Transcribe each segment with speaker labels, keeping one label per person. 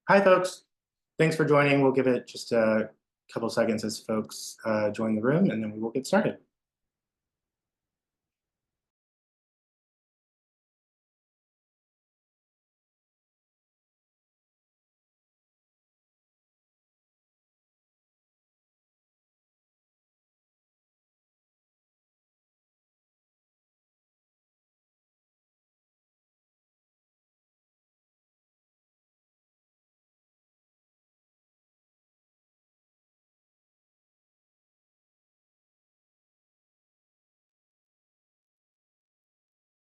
Speaker 1: Hi, folks. Thanks for joining. We'll give it just a couple seconds as folks join the room, and then we will get started.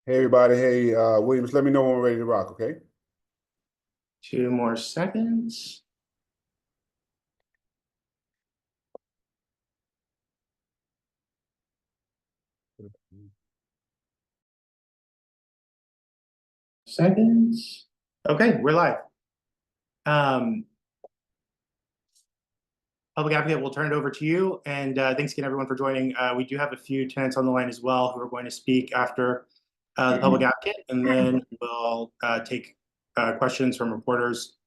Speaker 2: Hey everybody, hey Williams, let me know when we're ready to rock, okay?
Speaker 1: 2 more seconds. Seconds. Okay, we're live. Public Advocate, we'll turn it over to you. And thanks again, everyone, for joining. We do have a few tenants on the line as well who are going to speak after the Public Advocate, and then we'll take questions from reporters.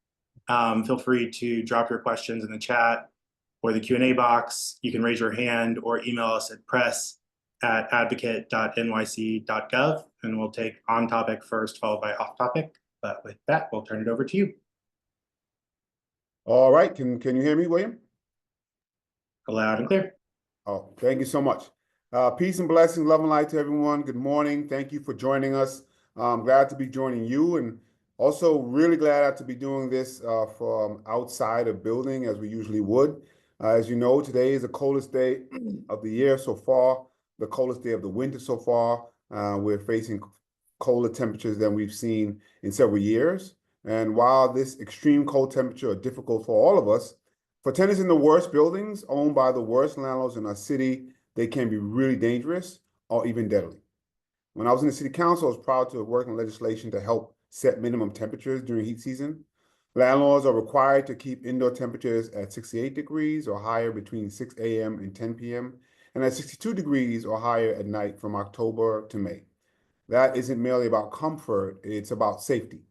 Speaker 1: Feel free to drop your questions in the chat or the Q&A box. You can raise your hand or email us at press@advocate.nyc.gov, and we'll take on topic first, followed by off topic. But with that, we'll turn it over to you.
Speaker 2: All right, can you hear me, William?
Speaker 1: Loud and clear.
Speaker 2: Oh, thank you so much. Peace and blessings, love and light to everyone. Good morning. Thank you for joining us. I'm glad to be joining you, and also really glad to be doing this from outside of building as we usually would. As you know, today is the coldest day of the year so far, the coldest day of the winter so far. We're facing colder temperatures than we've seen in several years. And while this extreme cold temperature are difficult for all of us, for tenants in the worst buildings owned by the worst landlords in our city, they can be really dangerous or even deadly. When I was in the city council, I was proud to have worked on legislation to help set minimum temperatures during heat season. Landlords are required to keep indoor temperatures at 68 degrees or higher between 6 a.m. and 10 p.m. and at 62 degrees or higher at night from October to May. That isn't merely about comfort, it's about safety.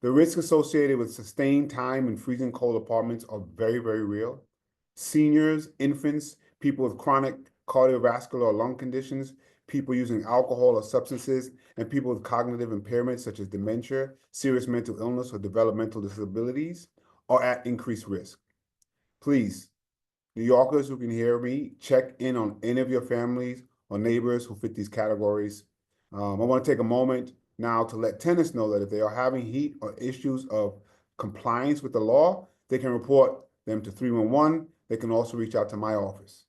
Speaker 2: The risks associated with sustained time in freezing cold apartments are very, very real. Seniors, infants, people with chronic cardiovascular or lung conditions, people using alcohol or substances, and people with cognitive impairments such as dementia, serious mental illness, or developmental disabilities are at increased risk. Please, New Yorkers who can hear me, check in on any of your families or neighbors who fit these categories. I want to take a moment now to let tenants know that if they are having heat or issues of compliance with the law, they can report them to 311. They can also reach out to my office.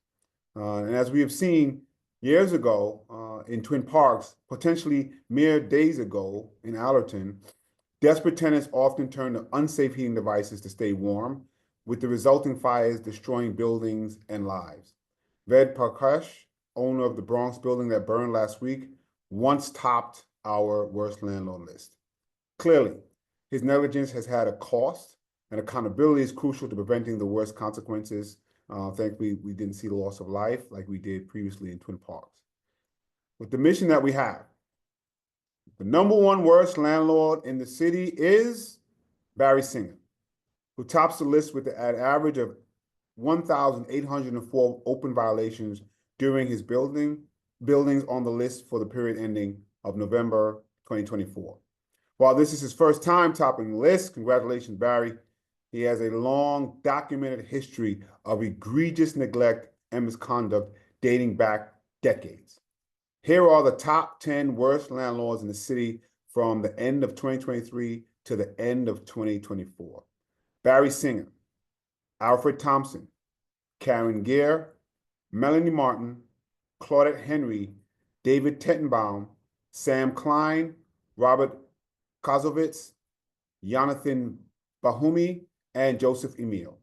Speaker 2: And as we have seen years ago in Twin Parks, potentially mere days ago in Allerton, desperate tenants often turn to unsafe heating devices to stay warm, with the resulting fires destroying buildings and lives. Ved Prakash, owner of the Bronx building that burned last week, once topped our worst landlord list. Clearly, his negligence has had a cost, and accountability is crucial to preventing the worst consequences. Thankfully, we didn't see the loss of life like we did previously in Twin Parks. With the mission that we have, the #1 worst landlord in the city is Barry Singer, who tops the list with an average of 1,804 open violations during his buildings on the list for the period ending of November 2024. While this is his first time topping the list, congratulations, Barry. He has a long documented history of egregious neglect and misconduct dating back decades. Here are the top 10 worst landlords in the city from the end of 2023 to the end of 2024. Barry Singer, Alfred Thompson, Karen Gear, Melanie Martin, Claudette Henry, David Tettenbaum, Sam Klein, Robert Kozovitz, Jonathan Bahumi, and Joseph Emil.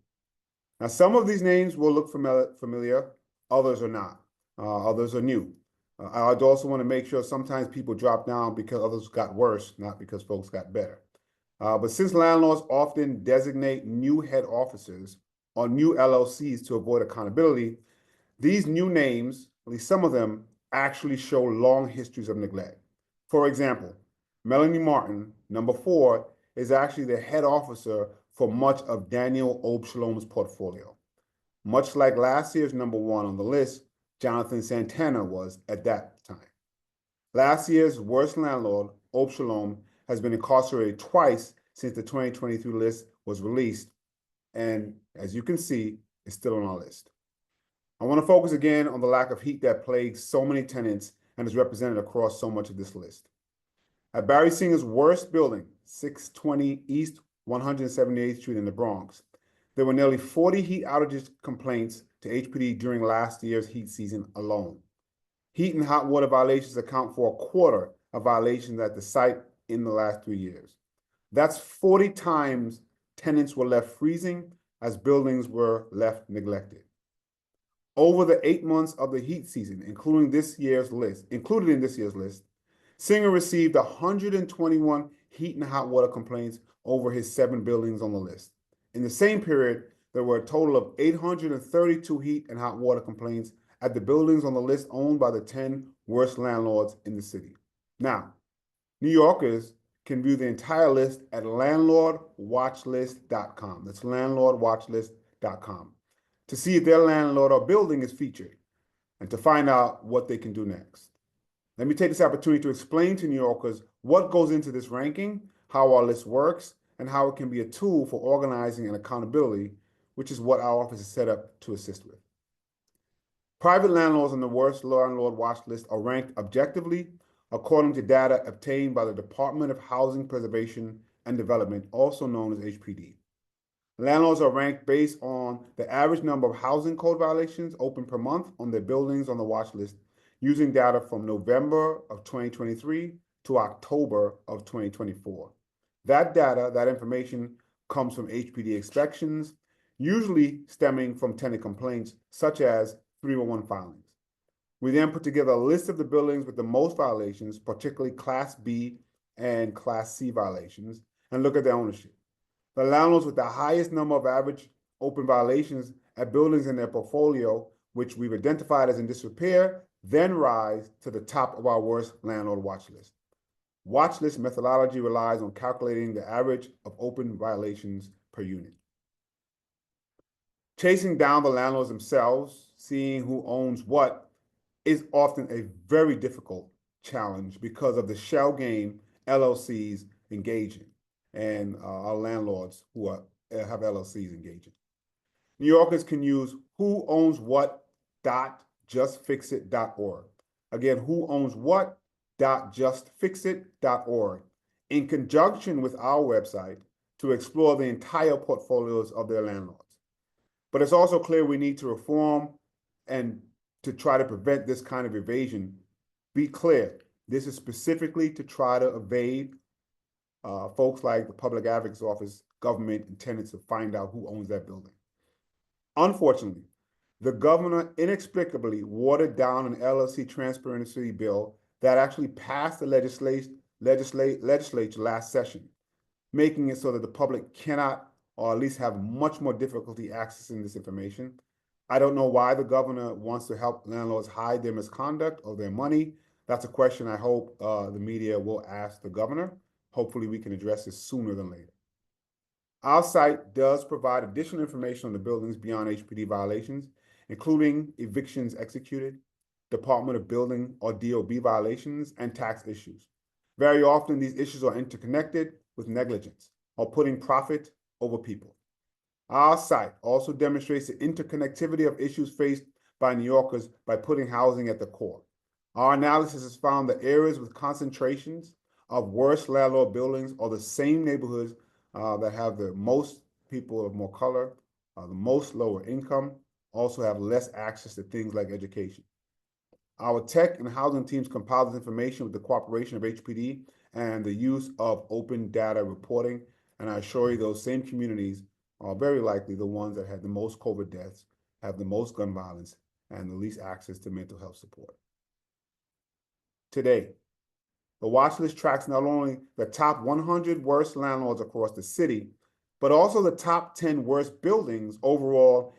Speaker 2: Now, some of these names will look familiar, others are not. Others are new. I'd also want to make sure sometimes people drop down because others got worse, not because folks got better. But since landlords often designate new head officers or new LLCs to avoid accountability, these new names, at least some of them, actually show long histories of neglect. For example, Melanie Martin, #4, is actually the head officer for much of Daniel Obshalom's portfolio. Much like last year's number one on the list, Jonathan Santana was at that time. Last year's worst landlord, Obshalom, has been incarcerated twice since the 2023 list was released, and as you can see, is still on our list. I want to focus again on the lack of heat that plagues so many tenants and is represented across so much of this list. At Barry Singer's worst building, 620 East 178th Street in the Bronx, there were nearly 40 heat outages complaints to HPD during last year's heat season alone. Heat and hot water violations account for a quarter of violations at the site in the last 3 years. That's 40 times tenants were left freezing as buildings were left neglected. Over the 8 months of the heat season, included in this year's list, Singer received 121 heat and hot water complaints over his 7 buildings on the list. In the same period, there were a total of 832 heat and hot water complaints at the buildings on the list owned by the 10 worst landlords in the city. Now, New Yorkers can view the entire list at landlordwatchlist.com. That's landlordwatchlist.com to see if their landlord or building is featured and to find out what they can do next. Let me take this opportunity to explain to New Yorkers what goes into this ranking, how our list works, and how it can be a tool for organizing and accountability, which is what our office is set up to assist with. Private landlords on the worst landlord watch list are ranked objectively according to data obtained by the Department of Housing Preservation and Development, also known as HPD. Landlords are ranked based on the average number of housing code violations open per month on their buildings on the watch list, using data from November of 2023 to October of 2024. That data, that information comes from HPD inspections, usually stemming from tenant complaints, such as 311 filings. We then put together a list of the buildings with the most violations, particularly Class B and Class C violations, and look at their ownership. The landlords with the highest number of average open violations at buildings in their portfolio, which we've identified as in disrepair, then rise to the top of our worst landlord watch list. Watch list methodology relies on calculating the average of open violations per unit. Chasing down the landlords themselves, seeing who owns what, is often a very difficult challenge because of the shell game LLCs engage in and our landlords who have LLCs engaging. New Yorkers can use whoownswhat.justfixit.org. Again, whoownswhat.justfixit.org in conjunction with our website to explore the entire portfolios of their landlords. But it's also clear we need to reform and to try to prevent this kind of evasion. Be clear, this is specifically to try to evade folks like the Public Advocate's Office, government, and tenants to find out who owns that building. Unfortunately, the governor inexplicably watered down an LLC transparency bill that actually passed the legislature last session, making it so that the public cannot, or at least have much more difficulty accessing this information. I don't know why the governor wants to help landlords hide their misconduct or their money. That's a question I hope the media will ask the governor. Hopefully we can address this sooner than later. Our site does provide additional information on the buildings beyond HPD violations, including evictions executed, Department of Building or DOB violations, and tax issues. Very often these issues are interconnected with negligence or putting profit over people. Our site also demonstrates the interconnectivity of issues faced by New Yorkers by putting housing at the core. Our analysis has found that areas with concentrations of worst landlord buildings are the same neighborhoods that have the most people of more color, the most lower income, also have less access to things like education. Our tech and housing teams compile this information with the cooperation of HPD and the use of open data reporting, and I assure you those same communities are very likely the ones that had the most COVID deaths, have the most gun violence, and the least access to mental health support. Today, the watch list tracks not only the top 100 worst landlords across the city, but also the top 10 worst buildings overall,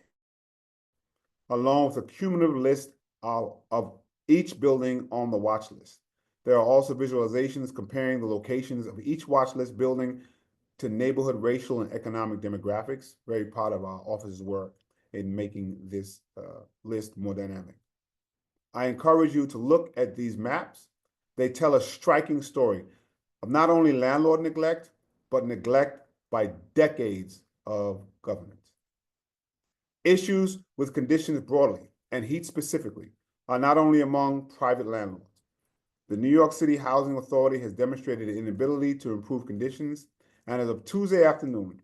Speaker 2: along with a cumulative list of each building on the watch list. There are also visualizations comparing the locations of each watch list building to neighborhood, racial, and economic demographics. Very proud of our office's work in making this list more dynamic. I encourage you to look at these maps. They tell a striking story of not only landlord neglect, but neglect by decades of governance. Issues with conditions broadly and heat specifically are not only among private landlords. The New York City Housing Authority has demonstrated an inability to improve conditions, and as of Tuesday afternoon,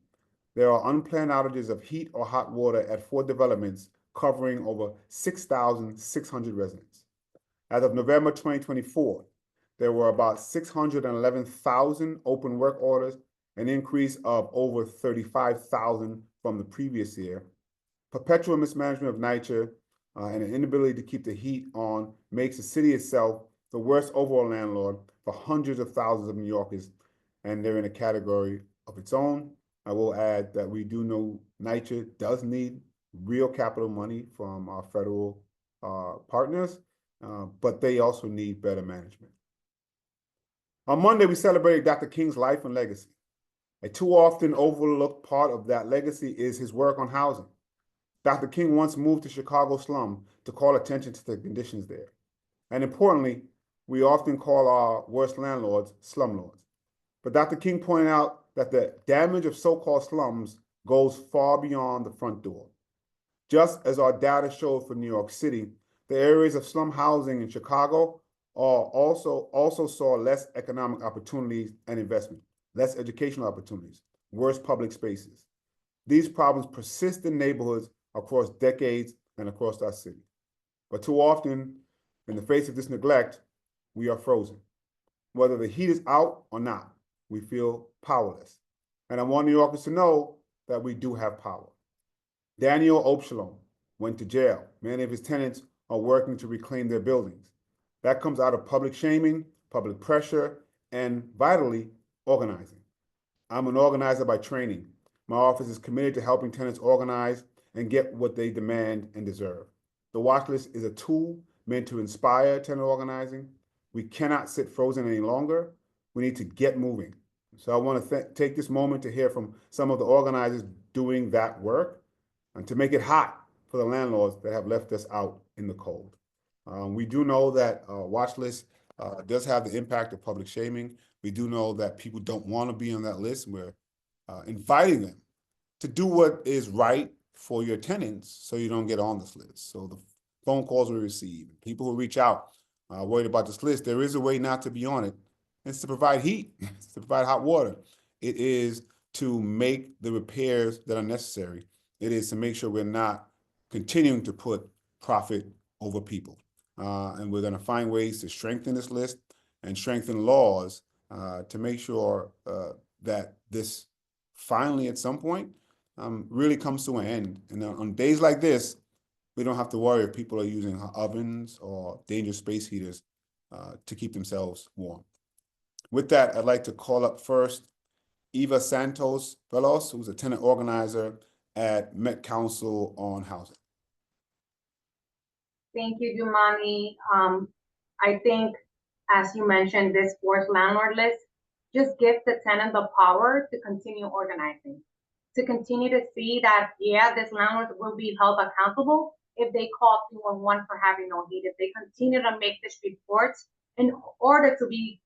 Speaker 2: there are unplanned outages of heat or hot water at 4 developments covering over 6,600 residents. As of November 2024, there were about 611,000 open work orders, an increase of over 35,000 from the previous year. Perpetual mismanagement of nature and an inability to keep the heat on makes the city itself the worst overall landlord for hundreds of thousands of New Yorkers, and they're in a category of its own. I will add that we do know NYCHA does need real capital money from our federal partners, but they also need better management. On Monday, we celebrated Dr. King's life and legacy. A too often overlooked part of that legacy is his work on housing. Dr. King once moved to Chicago slum to call attention to the conditions there. And importantly, we often call our worst landlords slumlords. But Dr. King pointed out that the damage of so-called slums goes far beyond the front door. Just as our data showed for New York City, the areas of slum housing in Chicago also saw less economic opportunities and investment, less educational opportunities, worse public spaces. These problems persist in neighborhoods across decades and across our city. But too often, in the face of this neglect, we are frozen. Whether the heat is out or not, we feel powerless. And I want New Yorkers to know that we do have power. Daniel Opshalom went to jail. Many of his tenants are working to reclaim their buildings. That comes out of public shaming, public pressure, and vitally, organizing. I'm an organizer by training. My office is committed to helping tenants organize and get what they demand and deserve. The Watchlist is a tool meant to inspire tenant organizing. We cannot sit frozen any longer. We need to get moving. So I want to take this moment to hear from some of the organizers doing that work and to make it hot for the landlords that have left us out in the cold. We do know that Watchlist does have the impact of public shaming. We do know that people don't want to be on that list. We're inviting them to do what is right for your tenants so you don't get on this list. So the phone calls we receive, people who reach out worried about this list, there is a way not to be on it. It's to provide heat, it's to provide hot water. It is to make the repairs that are necessary. It is to make sure we're not continuing to put profit over people. And we're going to find ways to strengthen this list and strengthen laws to make sure that this finally, at some point, really comes to an end. And on days like this, we don't have to worry if people are using ovens or dangerous space heaters to keep themselves warm. With that, I'd like to call up first Eva Santos Velos, who's a tenant organizer at Met Council on Housing.
Speaker 3: Thank you, Jumani. I think, as you mentioned, this forced landlord list just gives the tenant the power to continue organizing, to continue to see that, yeah, this landlord will be held accountable if they call 311 for having no heat, if they continue to make this report in order to be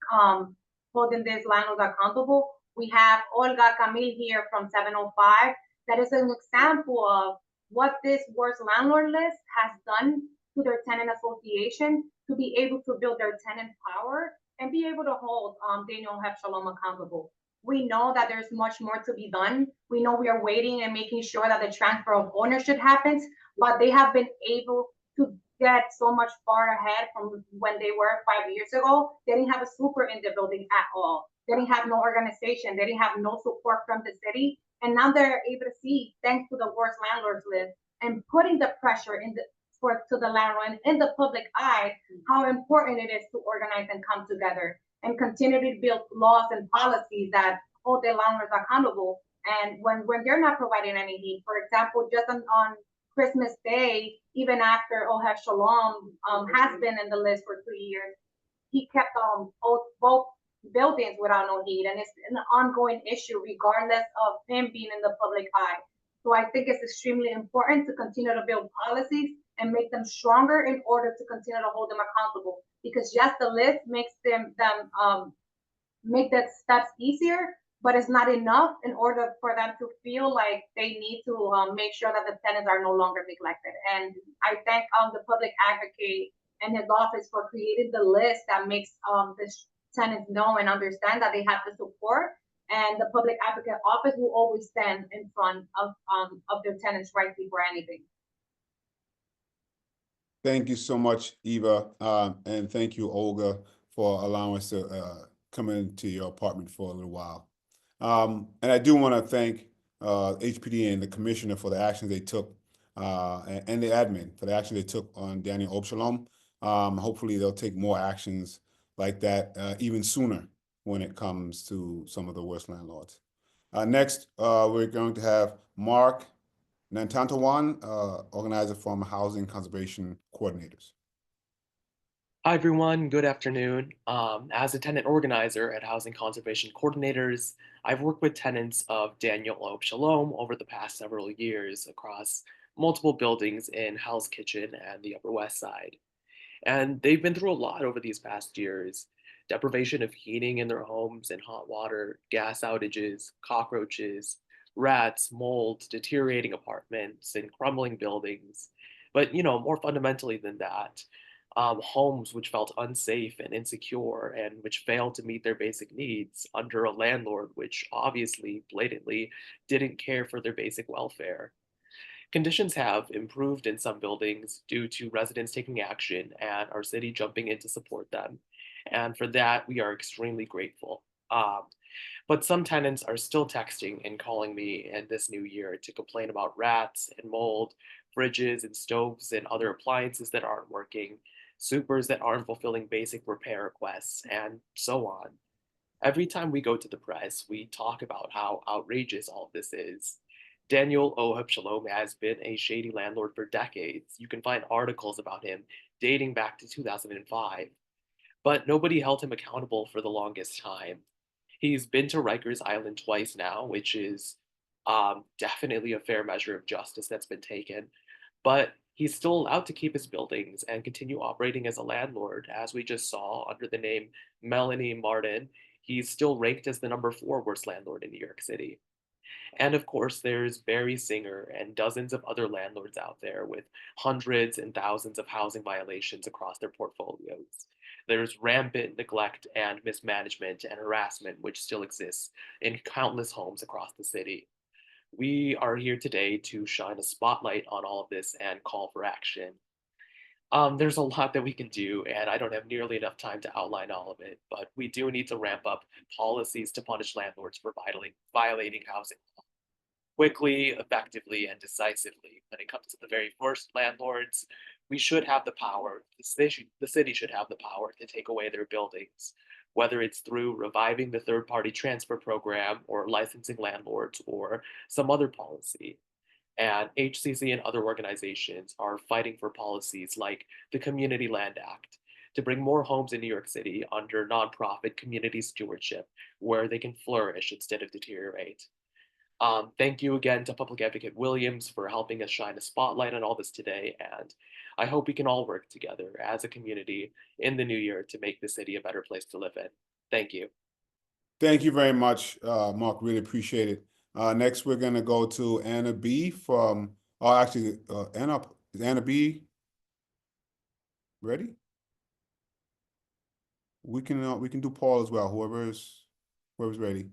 Speaker 3: holding this landlord accountable. We have Olga Camille here from 705. That is an example of what this worst landlord list has done to their tenant association to be able to build their tenant power and be able to hold Daniel Shalom accountable. We know that there's much more to be done. We know we are waiting and making sure that the transfer of ownership happens, but they have been able to get so much far ahead from when they were 5 years ago. They didn't have a super in the building at all. They didn't have no organization. They didn't have no support from the city. And now they're able to see, thanks to the worst landlords list and putting the pressure to the landlord in the public eye, how important it is to organize and come together and continue to build laws and policies that hold the landlords accountable. And when they're not providing any heat, for example, just on Christmas Day, even after Ohad Shalom has been in the list for 2 years, he kept both buildings without no heat, and it's an ongoing issue regardless of him being in the public eye. So I think it's extremely important to continue to build policies and make them stronger in order to continue to hold them accountable. Because yes, the list makes them make that steps easier, but it's not enough in order for them to feel like they need to make sure that the tenants are no longer neglected. And I thank the public advocate and his office for creating the list that makes the tenants know and understand that they have the support. And the public advocate office will always stand in front of their tenants' right before anything.
Speaker 2: Thank you so much, Eva, and thank you, Olga, for allowing us to come into your apartment for a little while. And I do want to thank HPD and the commissioner for the actions they took, and the admin for the action they took on Daniel Obshalom. Hopefully, they'll take more actions like that even sooner when it comes to some of the worst landlords. Next, we're going to have Mark Nantantawan, organizer from Housing Conservation Coordinators.
Speaker 4: Hi, everyone. Good afternoon. As a tenant organizer at Housing Conservation Coordinators, I've worked with tenants of Daniel Obshalom over the past several years across multiple buildings in Hell's Kitchen and the Upper West Side. And they've been through a lot over these past years: deprivation of heating in their homes and hot water, gas outages, cockroaches, rats, mold, deteriorating apartments, and crumbling buildings. But, more fundamentally than that, homes which felt unsafe and insecure and which failed to meet their basic needs under a landlord which obviously, blatantly, didn't care for their basic welfare. Conditions have improved in some buildings due to residents taking action and our city jumping in to support them. And for that, we are extremely grateful. But some tenants are still texting and calling me in this new year to complain about rats and mold, fridges and stoves and other appliances that aren't working, supers that aren't fulfilling basic repair requests, and so on. Every time we go to the press, we talk about how outrageous all of this is. Daniel Obshalom has been a shady landlord for decades. You can find articles about him dating back to 2005. But nobody held him accountable for the longest time. He's been to Rikers Island twice now, which is definitely a fair measure of justice that's been taken. But he's still allowed to keep his buildings and continue operating as a landlord, as we just saw under the name Melanie Martin. He's still ranked as the #4 worst landlord in New York City. And of course, there's Barry Singer and dozens of other landlords out there with hundreds and thousands of housing violations across their portfolios. There's rampant neglect and mismanagement and harassment, which still exists in countless homes across the city. We are here today to shine a spotlight on all of this and call for action. There's a lot that we can do, and I don't have nearly enough time to outline all of it, but we do need to ramp up policies to punish landlords for violating housing law quickly, effectively, and decisively. When it comes to the very worst landlords, we should have the power, the city should have the power to take away their buildings, whether it's through reviving the third-party transfer program or licensing landlords or some other policy. And HCC and other organizations are fighting for policies like the Community Land Act to bring more homes in New York City under nonprofit community stewardship where they can flourish instead of deteriorate. Thank you again to Public Advocate Williams for helping us shine a spotlight on all this today, and I hope we can all work together as a community in the new year to make the city a better place to live in. Thank you.
Speaker 2: Thank you very much, Mark. Really appreciate it. Next, we're going to go to Anna B. from, is Anna B. ready? We can do Paul as well, whoever's ready.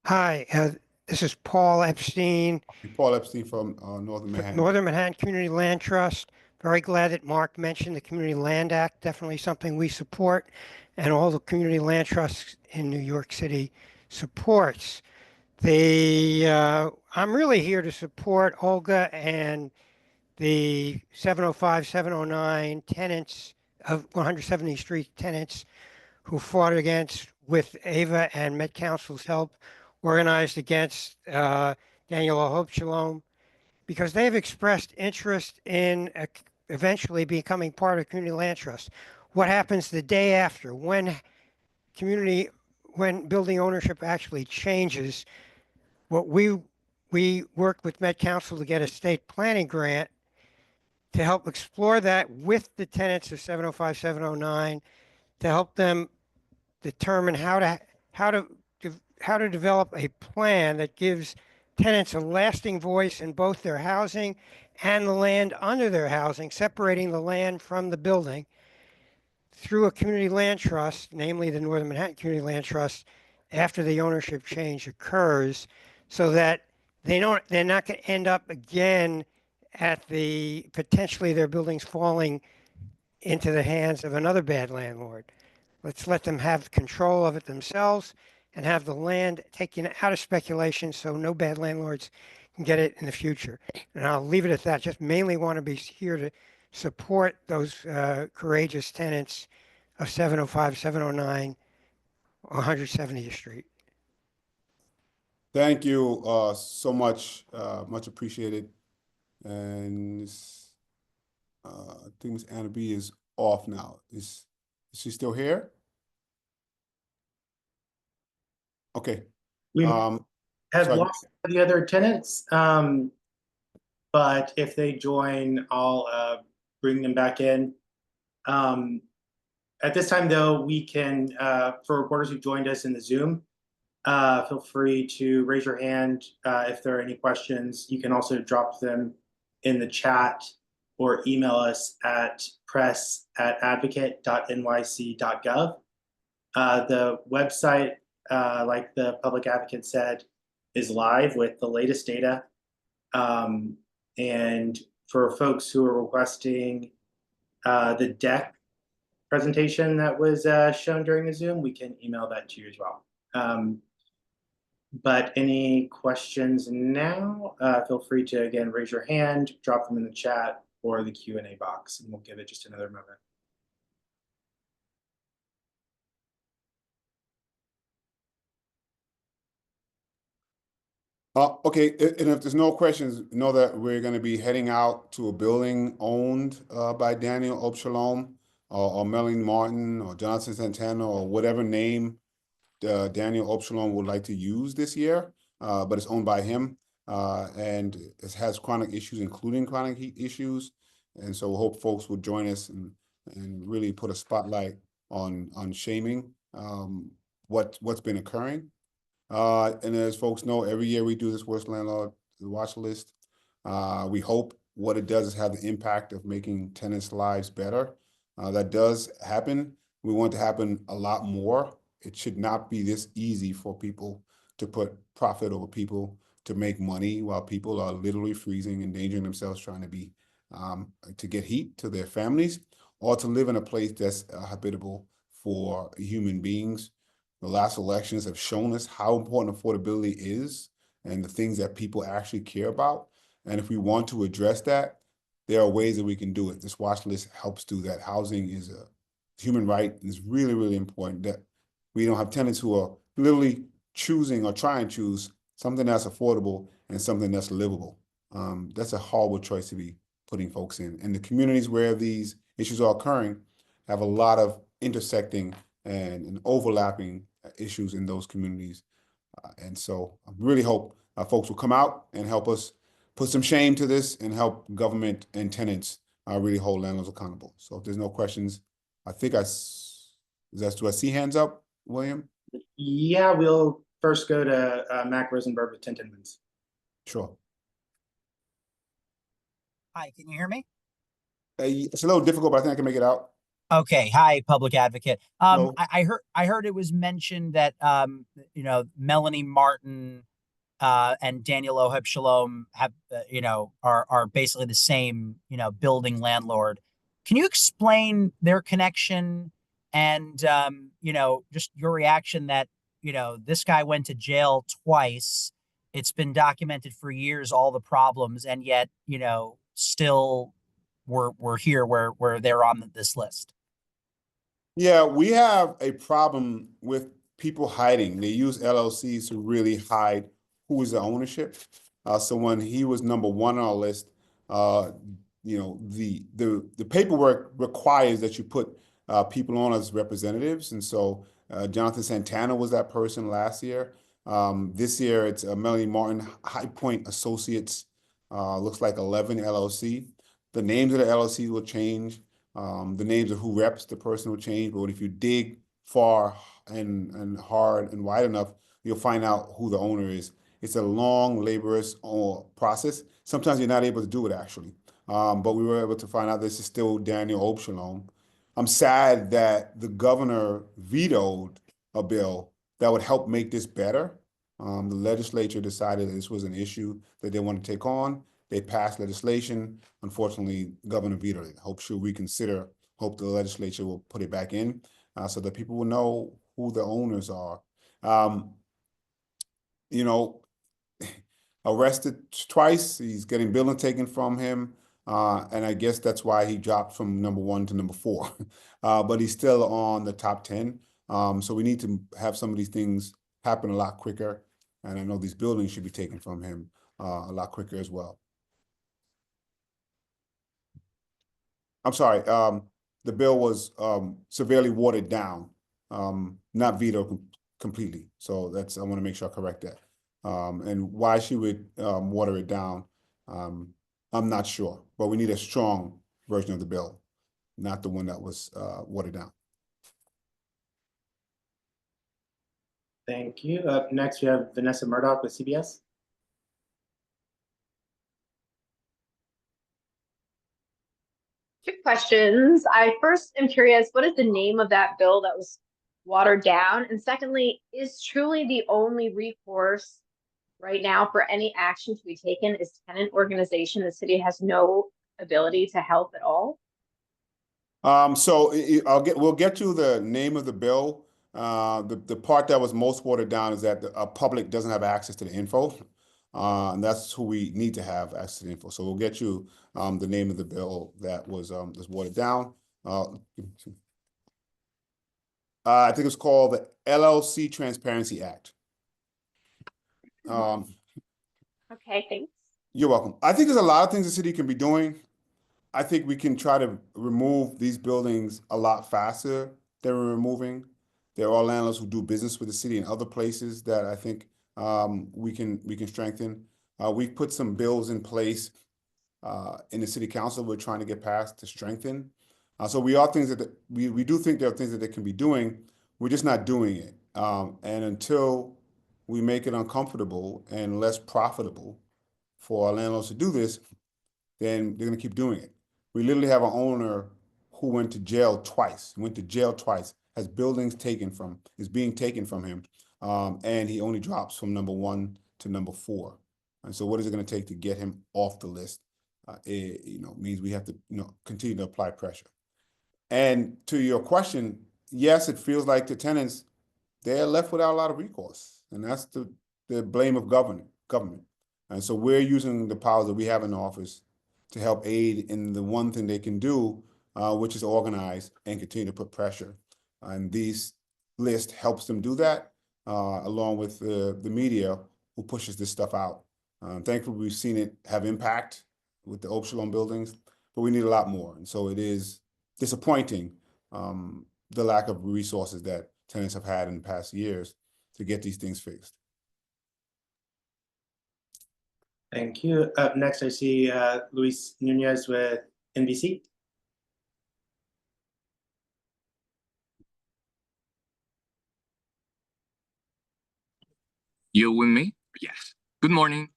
Speaker 5: Hi, this is Paul Epstein.
Speaker 2: Paul Epstein from Northern Manhattan.
Speaker 5: Northern Manhattan Community Land Trust. Very glad that Mark mentioned the Community Land Act. Definitely something we support, and all the community land trusts in New York City supports. I'm really here to support Olga and the 705, 709 tenants of 170th Street tenants who fought against, with Ava and Met Council's help, organized against Daniel Obshalom, because they've expressed interest in eventually becoming part of Community Land Trust. What happens the day after? When community, when building ownership actually changes, what we worked with Met Council to get a state planning grant to help explore that with the tenants of 705, 709, to help them determine how to how to develop a plan that gives tenants a lasting voice in both their housing and the land under their housing, separating the land from the building through a community land trust, namely the Northern Manhattan Community Land Trust, after the ownership change occurs, so that they're not going to end up again at the potentially their buildings falling into the hands of another bad landlord. Let's let them have control of it themselves and have the land taken out of speculation so no bad landlords can get it in the future. And I'll leave it at that. Just mainly want to be here to support those courageous tenants of 705, 709, 170th Street.
Speaker 2: Thank you so much. Much appreciated. And I think Ms. Anna B is off now. Is she still here? Okay.
Speaker 1: We have
Speaker 2: sorry.
Speaker 1: lost the other tenants, but if they join, I'll bring them back in. At this time, though, we can, for reporters who joined us in the Zoom, feel free to raise your hand if there are any questions. You can also drop them in the chat or email us at press@advocate.nyc.gov. The website, like the public advocate said, is live with the latest data. And for folks who are requesting the deck presentation that was shown during the Zoom, we can email that to you as well. But any questions now, feel free to, again, raise your hand, drop them in the chat or the Q&A box, and we'll give it just another moment.
Speaker 2: Okay, and if there's no questions, know that we're going to be heading out to a building owned by Daniel Obshalom or Melanie Martin or Johnson Santana or whatever name Daniel Obshalom would like to use this year, but it's owned by him and it has chronic issues, including chronic heat issues. And so we hope folks will join us and really put a spotlight on shaming what's been occurring. And as folks know, every year we do this Worst Landlord Watch List. We hope what it does is have the impact of making tenants' lives better. That does happen. We want it to happen a lot more. It should not be this easy for people to put profit over people, to make money while people are literally freezing, endangering themselves, trying to be to get heat to their families, or to live in a place that's habitable for human beings. The last elections have shown us how important affordability is and the things that people actually care about. And if we want to address that, there are ways that we can do it. This watch list helps do that. Housing is a human right, and it's really, really important that we don't have tenants who are literally choosing or trying to choose something that's affordable and something that's livable. That's a horrible choice to be putting folks in. And the communities where these issues are occurring have a lot of intersecting and overlapping issues in those communities. And so I really hope folks will come out and help us put some shame to this and help government and tenants really hold landlords accountable. So if there's no questions, I think do I see hands up, William?
Speaker 1: Yeah, we'll first go to Mac Rosenberg with Tintinmans.
Speaker 2: Sure.
Speaker 6: Hi, can you hear me?
Speaker 2: It's a little difficult, but I think I can make it out.
Speaker 6: Okay. Hi, public advocate.
Speaker 2: Hello.
Speaker 6: I heard it was mentioned that Melanie Martin and Daniel Oheb Shalom have are basically the same building landlord. Can you explain their connection and just your reaction that this guy went to jail twice? It's been documented for years, all the problems, and yet still we're here where they're on this list.
Speaker 2: Yeah, we have a problem with people hiding. They use LLCs to really hide who is the ownership. So when he was number one on our list, the paperwork requires that you put people on as representatives. And so Jonathan Santana was that person last year. This year, it's Melanie Martin, High Point Associates, looks like 11 LLC. The names of the LLC will change. The names of who reps the person will change. But if you dig far and hard and wide enough, you'll find out who the owner is. It's a long, laborious process. Sometimes you're not able to do it, actually. But we were able to find out this is still Daniel Obshalom. I'm sad that the governor vetoed a bill that would help make this better. The legislature decided this was an issue that they want to take on. They passed legislation. Unfortunately, the governor vetoed it. Hope she'll reconsider. Hope the legislature will put it back in so that people will know who the owners are. You know, arrested twice. He's getting building taken from him. And I guess that's why he dropped from number 1 to number 4. But he's still on the top 10. So we need to have some of these things happen a lot quicker. And I know these buildings should be taken from him a lot quicker as well. I'm sorry, the bill was severely watered down, not vetoed completely. So that's, I want to make sure I correct that. And why she would water it down, I'm not sure, but we need a strong version of the bill, not the one that was watered down.
Speaker 1: Thank you. Up next, we have Vanessa Murdoch with CBS.
Speaker 7: Two questions. I first am curious, what is the name of that bill that was watered down? And secondly, is truly the only recourse right now for any action to be taken is tenant organization? The city has no ability to help at all?
Speaker 2: So we'll get you the name of the bill. The part that was most watered down is that the public doesn't have access to the info. And that's who we need to have access to the info. So we'll get you the name of the bill that was watered down. I think it's called the LLC Transparency Act.
Speaker 7: Okay, thanks.
Speaker 2: You're welcome. I think there's a lot of things the city can be doing. I think we can try to remove these buildings a lot faster than we're removing. There are landlords who do business with the city in other places that I think we can strengthen. We've put some bills in place in the city council we're trying to get passed to strengthen. So we do think there are things that they can be doing. We're just not doing it. And until we make it uncomfortable and less profitable for our landlords to do this, then they're going to keep doing it. We literally have an owner who went to jail twice, has buildings being taken from him, and he only drops from number 1 to number 4. And so what is it going to take to get him off the list? It means we have to continue to apply pressure. And to your question, yes, it feels like the tenants, they're left without a lot of recourse, and that's the blame of government. And so we're using the powers that we have in the office to help aid in the one thing they can do, which is organize and continue to put pressure. And these list helps them do that, along with the media who pushes this stuff out. Thankfully, we've seen it have impact with the Obshalom buildings, but we need a lot more. And so it is disappointing, the lack of resources that tenants have had in the past years to get these things fixed.
Speaker 1: Thank you. Up next, I see Luis Nunez with NBC.
Speaker 8: You with me? Yes. Good morning.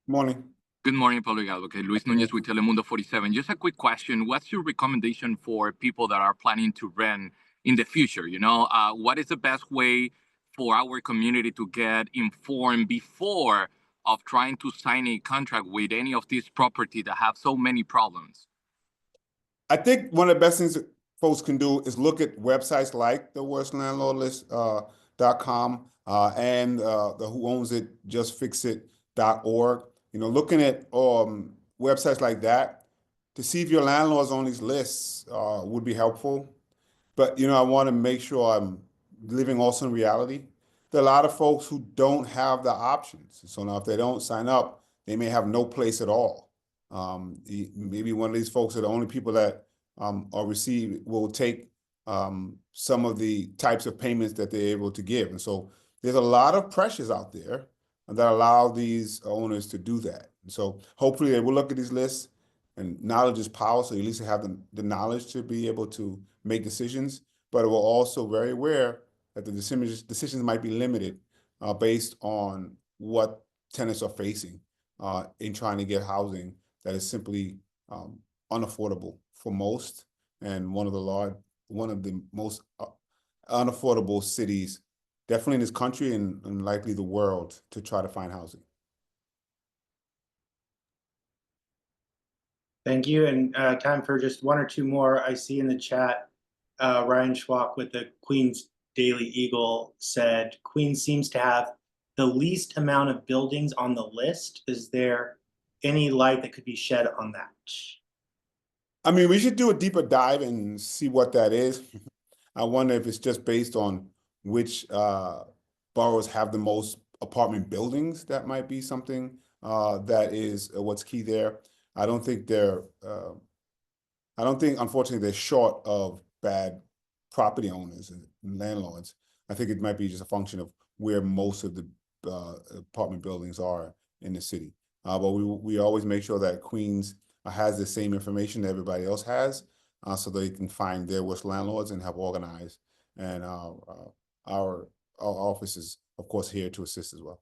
Speaker 2: Morning.
Speaker 8: Good morning, Public Advocate. Luis Nunez with Telemundo 47. Just a quick question. What's your recommendation for people that are planning to rent in the future? What is the best way for our community to get informed before of trying to sign a contract with any of these properties that have so many problems?
Speaker 2: I think one of the best things that folks can do is look at websites like the worstlandlordlist.com and the Who Owns It, justfixit.org. Looking at websites like that to see if your landlord's on these lists would be helpful. But, I want to make sure I'm living also in reality. There are a lot of folks who don't have the options. So now if they don't sign up, they may have no place at all. Maybe one of these folks are the only people that will take some of the types of payments that they're able to give. And so there's a lot of pressures out there that allow these owners to do that. And so hopefully they will look at these lists, and knowledge is power, so you at least have the knowledge to be able to make decisions, but we're also very aware that the decisions might be limited based on what tenants are facing in trying to get housing that is simply unaffordable for most, and one of the most unaffordable cities, definitely in this country and likely the world, to try to find housing.
Speaker 1: Thank you, and time for just one or two more. I see in the chat, Ryan Schwach with the Queens Daily Eagle said, Queens seems to have the least amount of buildings on the list. Is there any light that could be shed on that?
Speaker 2: I mean, we should do a deeper dive and see what that is. I wonder if it's just based on which boroughs have the most apartment buildings. That might be something that is what's key there. I don't think unfortunately, they're short of bad property owners and landlords. I think it might be just a function of where most of the apartment buildings are in the city. But we always make sure that Queens has the same information that everybody else has, so they can find their worst landlords and help organize. And our office is, of course, here to assist as well.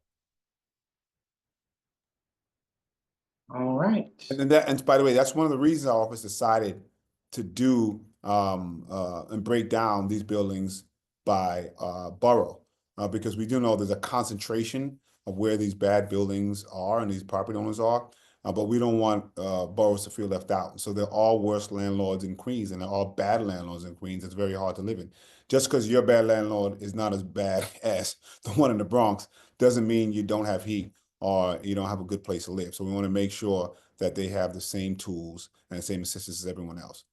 Speaker 1: All right.
Speaker 2: And by the way, that's one of the reasons our office decided to do and break down these buildings by borough, because we do know there's a concentration of where these bad buildings are and these property owners are, but we don't want boroughs to feel left out. So they're all worse landlords in Queens, and they're all bad landlords in Queens. It's very hard to live in. Just because your bad landlord is not as bad as the one in the Bronx doesn't mean you don't have heat or you don't have a good place to live. So we want to make sure that they have the same tools and the same assistance as everyone else.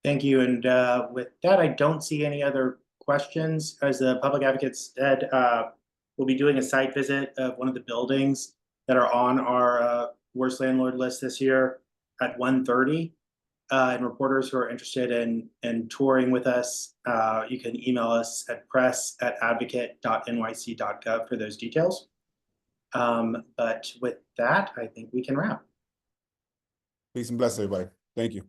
Speaker 1: Thank you. And with that, I don't see any other questions. As the public advocate said, we'll be doing a site visit of one of the buildings that are on our worst landlord list this year at 1:30. And reporters who are interested in touring with us, you can email us at press@advocate.nyc.gov for those details. But with that, I think we can wrap.
Speaker 2: Peace and bless everybody. Thank you.